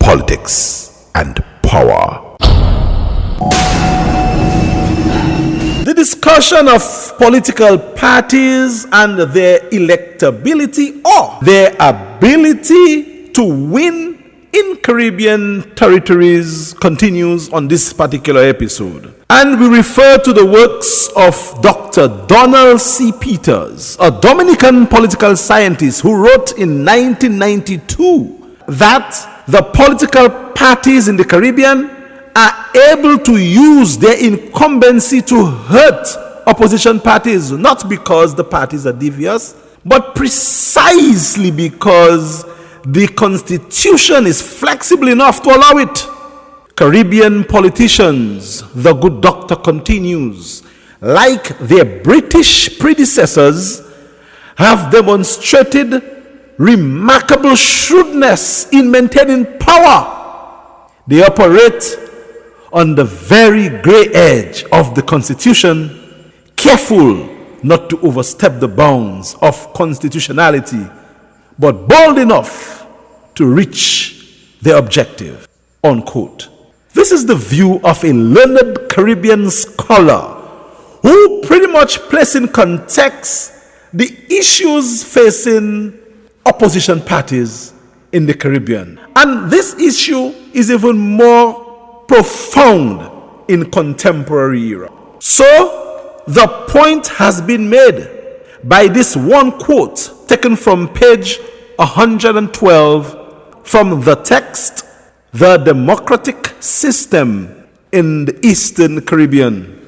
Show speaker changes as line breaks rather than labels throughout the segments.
politics, and power. The discussion of political parties and their electability or their ability to win in Caribbean territories continues on this particular episode. And we refer to the works of Dr. Donald C. Peters, a Dominican political scientist who wrote in 1992 that the political parties in the Caribbean are able to use their incumbency to hurt opposition parties, not because the parties are devious, but precisely because the Constitution is flexible enough to allow it. Caribbean politicians, the good doctor continues, like their British predecessors, have demonstrated remarkable shrewdness in maintaining power. They operate on the very gray edge of the Constitution, careful not to overstep the bounds of constitutionality, but bold enough to reach their objective. Unquote. This is the view of a learned Caribbean scholar who pretty much places in context the issues facing opposition parties in the Caribbean. And this issue is even more profound in contemporary era. So, the point has been made by this one quote taken from page 112 from the text, "The Democratic System in the Eastern Caribbean"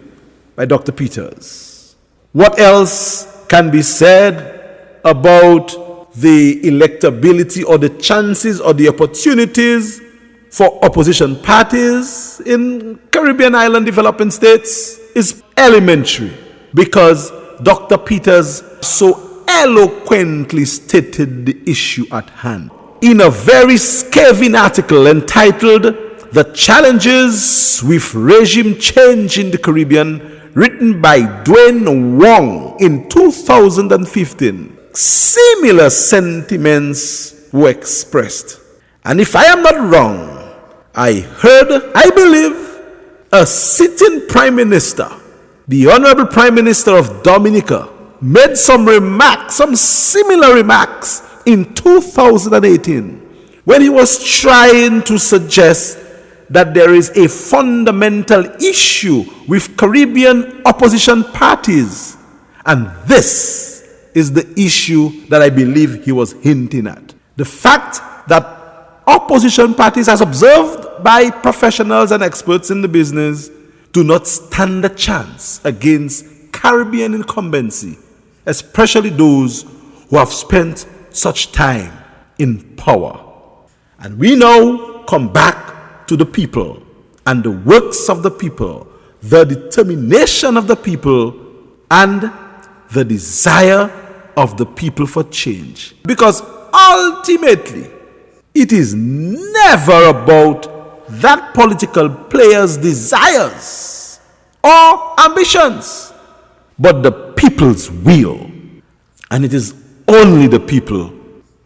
by Dr. Peters. What else can be said about the electability or the chances or the opportunities for opposition parties in Caribbean island developing states is elementary, because Dr. Peters so eloquently stated the issue at hand in a very scathing article entitled "The Challenges with Regime Change in the Caribbean," written by Dwayne Wong in 2015. Similar sentiments were expressed. And if I am not wrong, I believe, a sitting Prime Minister, the Honorable Prime Minister of Dominica, made some similar remarks in 2018 when he was trying to suggest that there is a fundamental issue with Caribbean opposition parties. And this is the issue that I believe he was hinting at. The fact that opposition parties, as observed by professionals and experts in the business, do not stand a chance against Caribbean incumbency, especially those who have spent such time in power. And we now come back to the people and the works of the people, the determination of the people, and the desire of the people for change. Because ultimately, it is never about that political player's desires or ambitions, but the people's will. And it is only the people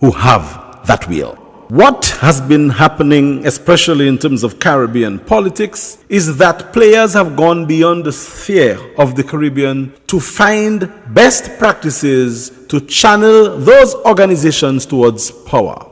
who have that will. What has been happening, especially in terms of Caribbean politics, is that players have gone beyond the sphere of the Caribbean to find best practices to channel those organizations towards power.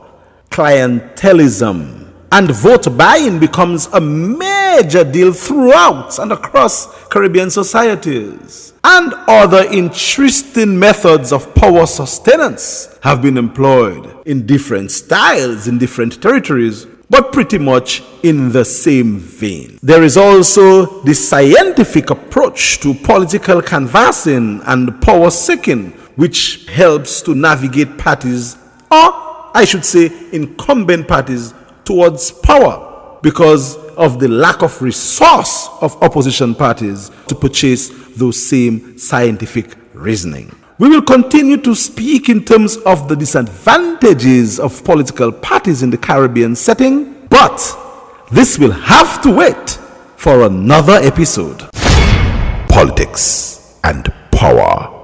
Clientelism and vote buying becomes a major deal throughout and across Caribbean societies. And other interesting methods of power sustenance have been employed in different styles in different territories, but pretty much in the same vein. There is also the scientific approach to political canvassing and power seeking, which helps to navigate parties, or I should say incumbent parties, towards power, because of the lack of resource of opposition parties to purchase those same scientific reasoning. We will continue to speak in terms of the disadvantages of political parties in the Caribbean setting, but this will have to wait for another episode. Politics and power.